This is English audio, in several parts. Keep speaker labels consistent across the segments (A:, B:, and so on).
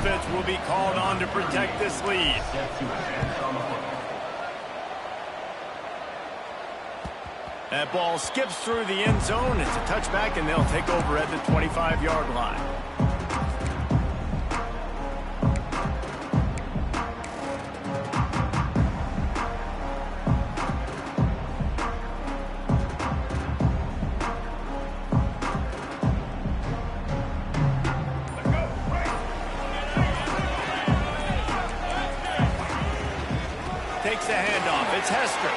A: defense will be called on to protect this lead. That ball skips through the end zone. It's a touchback, and they'll take over at the 25-yard line. Takes the handoff. It's Hester.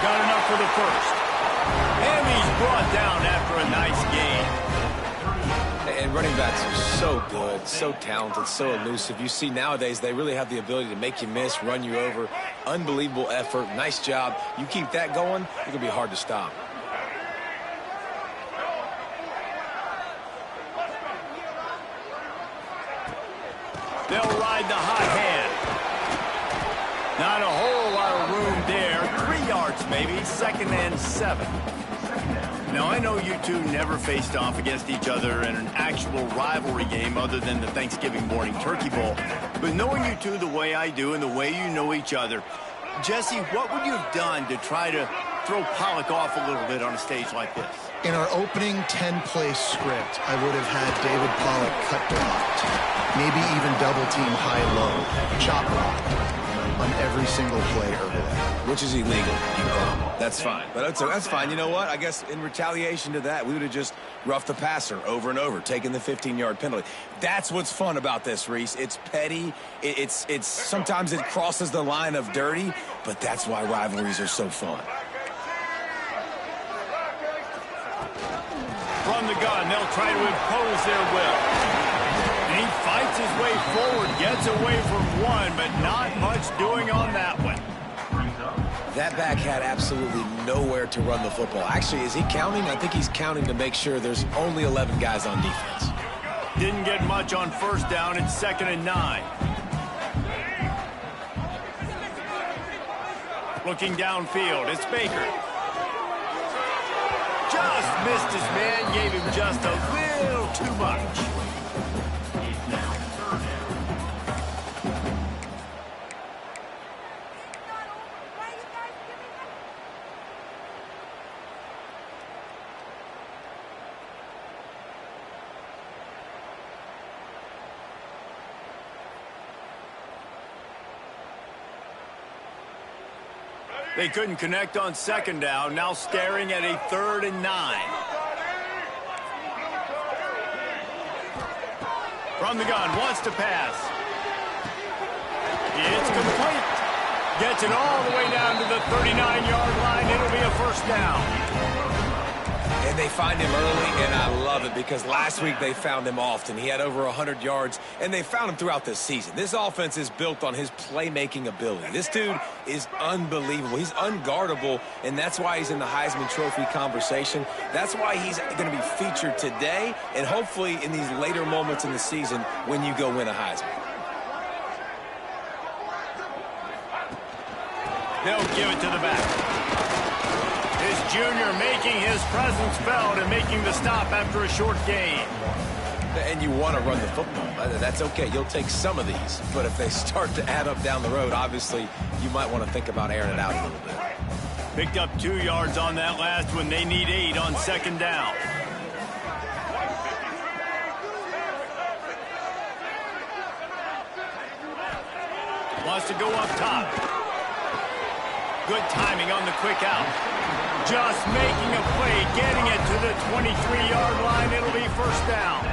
A: Got enough for the first. And he's brought down after a nice game.
B: And running backs are so good, so talented, so elusive. You see nowadays they really have the ability to make you miss, run you over. Unbelievable effort. Nice job. You keep that going, it's going to be hard to stop.
A: They'll ride the hot hand. Not a whole lot of room there. 3 yards maybe. 2nd and 7. Now, I know you two never faced off against each other in an actual rivalry game other than the Thanksgiving morning turkey bowl. But knowing you two the way I do and the way you know each other, Jesse, what would you have done to try to throw Pollock off a little bit on a stage like this?
C: In our opening 10-play script, I would have had David Pollock cut blocked. Maybe even double team high-low, chop block on every single play early.
B: Which is illegal. That's fine. But that's fine. You know what? I guess in retaliation to that, we would have just roughed the passer over and over, taking the 15-yard penalty. That's what's fun about this, Reese. It's petty. It's sometimes it crosses the line of dirty, but that's why rivalries are so fun.
A: From the gun, they'll try to impose their will. And he fights his way forward, gets away from one, but not much doing on that one.
B: That back had absolutely nowhere to run the football. Actually, is he counting? I think he's counting to make sure there's only 11 guys on defense.
A: Didn't get much on first down. It's 2nd and 9. Looking downfield, it's Baker. Just missed his man, gave him just a little too much. They couldn't connect on 2nd down, now staring at a 3rd and 9. From the gun, wants to pass. It's complete. Gets it all the way down to the 39-yard line. It'll be a 1st down.
B: And they find him early, and I love it because last week they found him often. He had over 100 yards, and they found him throughout the season. This offense is built on his playmaking ability. This dude is unbelievable. He's unguardable, and that's why he's in the Heisman Trophy conversation. That's why he's going to be featured today and hopefully in these later moments in the season when you go win a Heisman.
A: They'll give it to the back. His junior making his presence felt and making the stop after a short gain.
B: And you want to run the football. That's okay. You'll take some of these. But if they start to add up down the road, obviously, you might want to think about airing it out a little bit.
A: Picked up 2 yards on that last one. They need 8 on 2nd down. Wants to go up top. Good timing on the quick out. Just making a play, getting it to the 23-yard line. It'll be 1st down.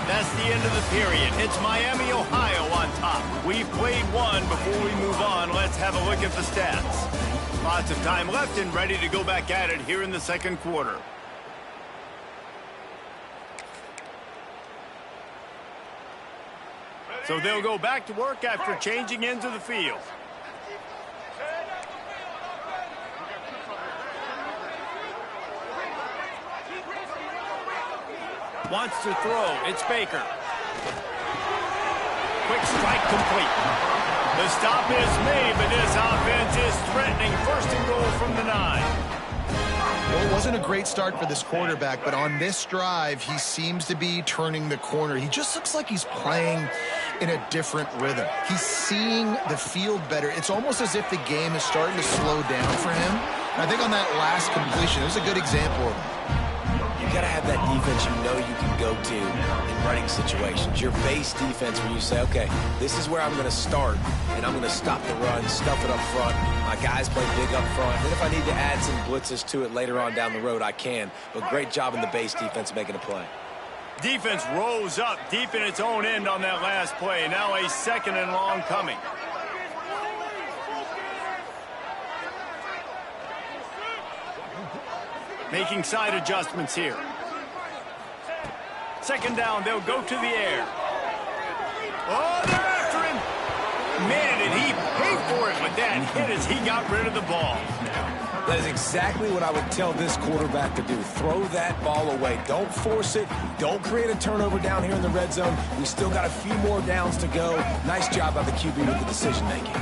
A: That's the end of the period. It's Miami, Ohio on top. We've played one. Before we move on, let's have a look at the stats. Lots of time left and ready to go back at it here in the 2nd quarter. So they'll go back to work after changing into the field. Wants to throw. It's Baker. quick strike complete. The stop is made, but this offense is threatening. First and goal from the 9.
C: Well, it wasn't a great start for this quarterback, but on this drive, he seems to be turning the corner. He just looks like he's playing in a different rhythm. He's seeing the field better. It's almost as if the game is starting to slow down for him. And I think on that last completion, it was a good example of it.
B: You got to have that defense you know you can go to in running situations. Your base defense where you say, okay, this is where I'm going to start, and I'm going to stop the run, stuff it up front. My guys play big up front. And if I need to add some blitzes to it later on down the road, I can. But great job in the base defense making a play.
A: Defense rose up deep in its own end on that last play. Now a second and long coming. Making side adjustments here. Second down, they'll go to the air. Oh, they're after him. Man, did he pay for it with that hit as he got rid of the ball.
B: That is exactly what I would tell this quarterback to do. Throw that ball away. Don't force it. Don't create a turnover down here in the red zone. We still got a few more downs to go. Nice job by the QB with the decision making.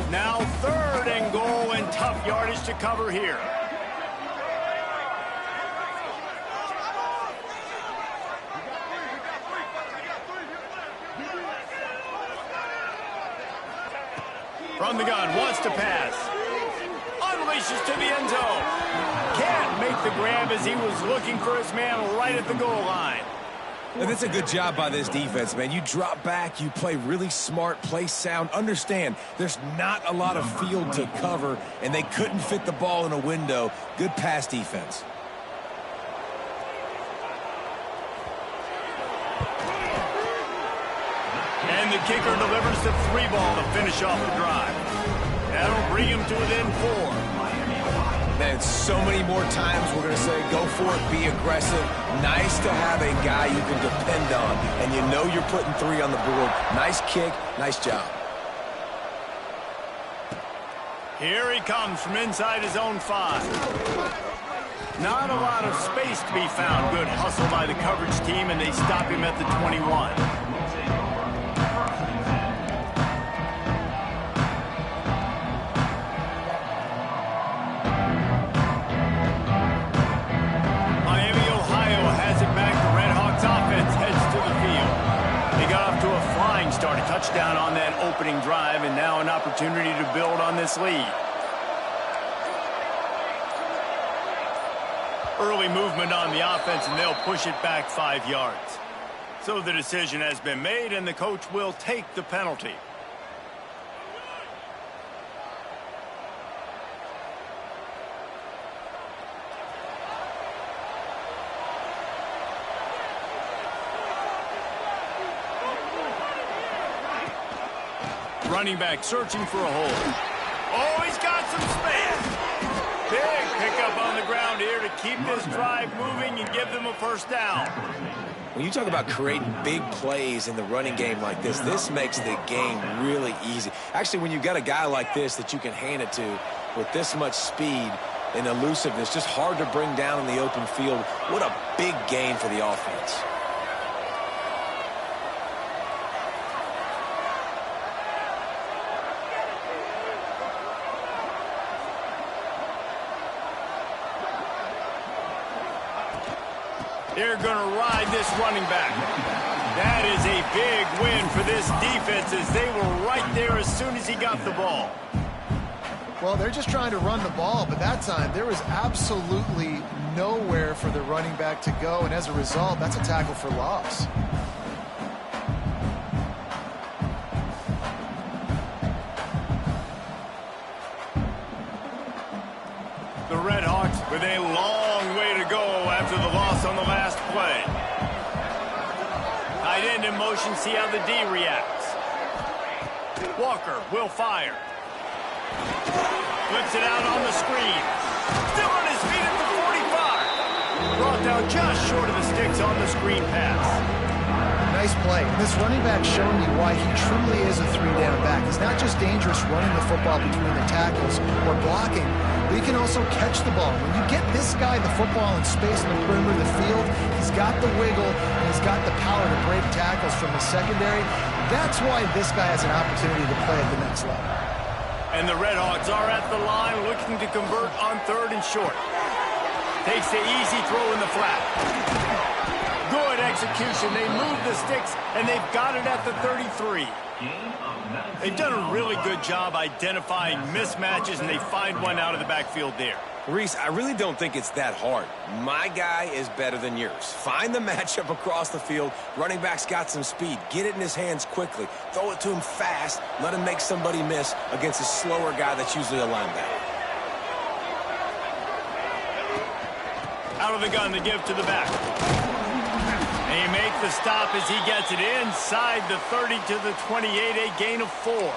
A: Now third and goal and tough yardage to cover here. From the gun, wants to pass. Unleashes to the end zone. Can't make the grab as he was looking for his man right at the goal line.
B: And that's a good job by this defense, man. You drop back, you play really smart, play sound. Understand, there's not a lot of field to cover, and they couldn't fit the ball in a window. Good pass defense.
A: And the kicker delivers the 3 ball to finish off the drive. That'll bring him to within 4.
B: Man, so many more times we're going to say, go for it, be aggressive. Nice to have a guy you can depend on, and you know you're putting 3 on the board. Nice kick, nice job.
A: Here he comes from inside his own 5. Not a lot of space to be found. Good hustle by the coverage team, and they stop him at the 21. Touchdown on that opening drive, and now an opportunity to build on this lead. Early movement on the offense, and they'll push it back 5 yards. So the decision has been made, and the coach will take the penalty. Running back searching for a hole. Oh, he's got some space. Big pickup on the ground here to keep this drive moving and give them a first down.
B: When you talk about creating big plays in the running game like this makes the game really easy. Actually, when you've got a guy like this that you can hand it to with this much speed and elusiveness, just hard to bring down in the open field. What a big gain for the offense.
A: They're going to ride this running back. That is a big win for this defense as they were right there as soon as he got the ball.
C: Well, they're just trying to run the ball, but that time there was absolutely nowhere for the running back to go, and as a result, that's a tackle for loss.
A: The Red Hawks with a long way to go after the loss on the last play. Tight end in motion, see how the D reacts. Walker will fire. Flips it out on the screen. Still on his feet at the 45. Brought down just short of the sticks on the screen pass.
C: nice play. And this running back showing me why he truly is a three-down back. He's not just dangerous running the football between the tackles or blocking, but he can also catch the ball. When you get this guy the football in space in the perimeter of the field, he's got the wiggle and he's got the power to break tackles from the secondary. That's why this guy has an opportunity to play at the next level.
A: And the Redhawks are at the line looking to convert on 3rd and short. Takes the easy throw in the flat. Good execution. They move the sticks, and they've got it at the 33. They've done a really good job identifying mismatches, and they find one out of the backfield there.
B: Reese, I really don't think it's that hard. My guy is better than yours. Find the matchup across the field. Running back's got some speed. Get it in his hands quickly. Throw it to him fast. Let him make somebody miss against a slower guy that's usually a linebacker.
A: Out of the gun to give to the back. And he makes the stop as he gets it inside the 30 to the 28, a gain of 4.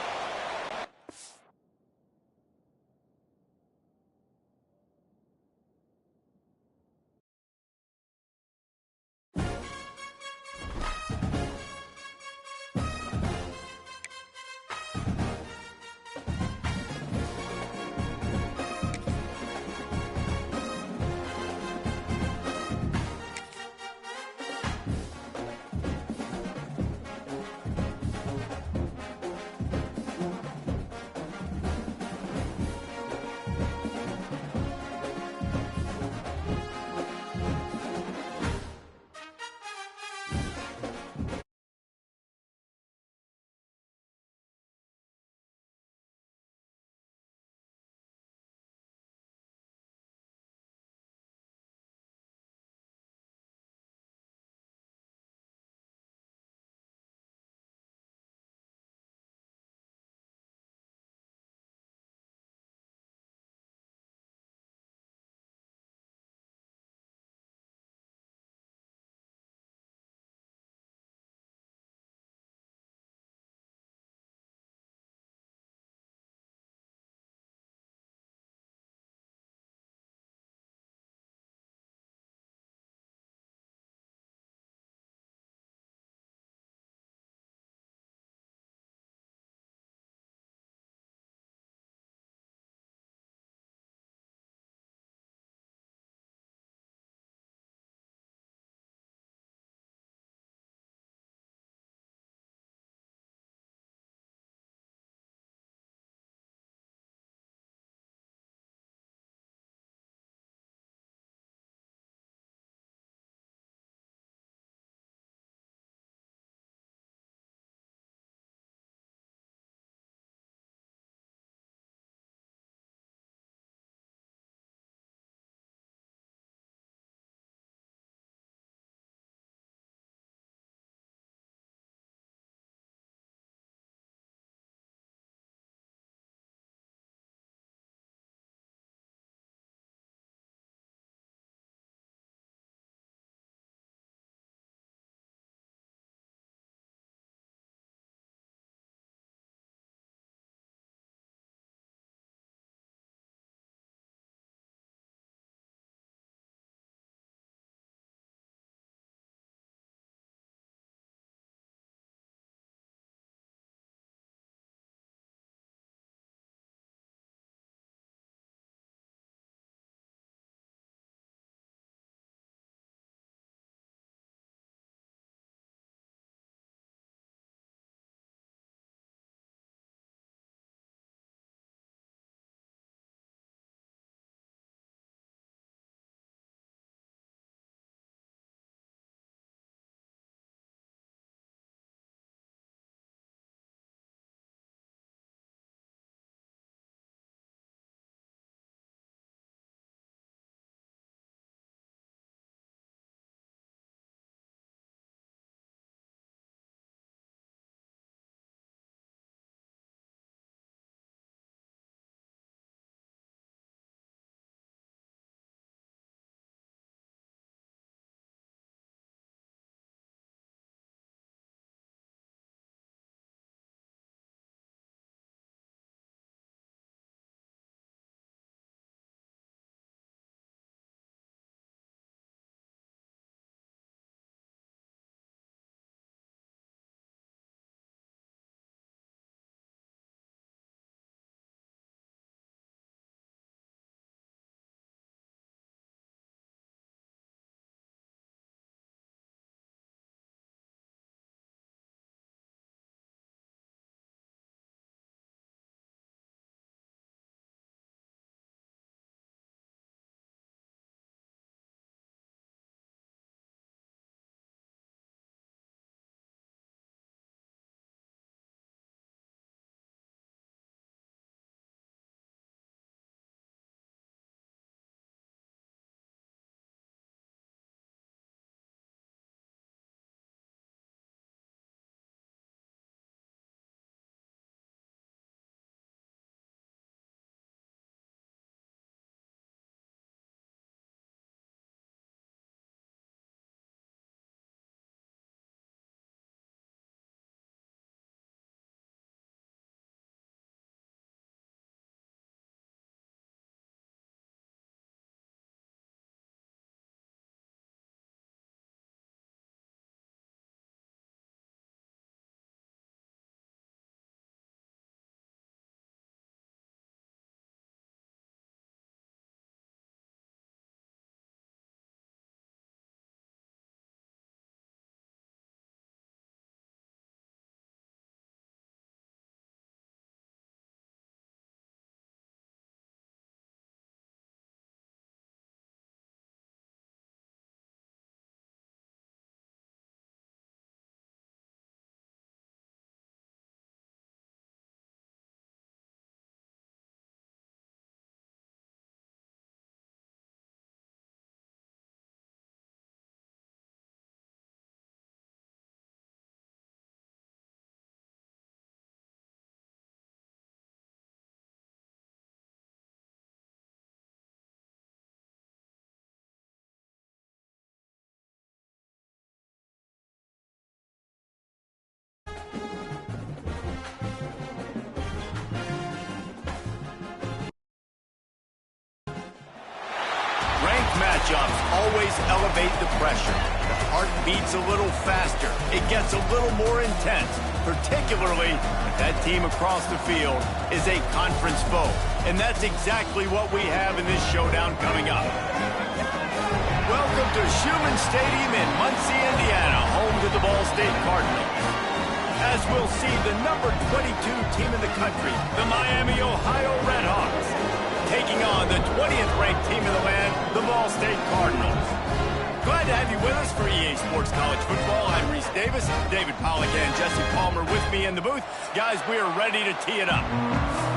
A: matchups always elevate the pressure. The heart beats a little faster. It gets a little more intense, particularly if that team across the field is a conference foe. And that's exactly what we have in this showdown coming up. Welcome to Schumann Stadium in Muncie, Indiana, home to the Ball State Cardinals. As we'll see the number 22 team in the country, the Miami, Ohio Redhawks, taking on the 20th ranked team in the land, the Ball State Cardinals. Glad to have you with us for EA Sports College Football. I'm Reese Davis, David Pollock and Jesse Palmer with me in the booth. Guys, we are ready to tee it up.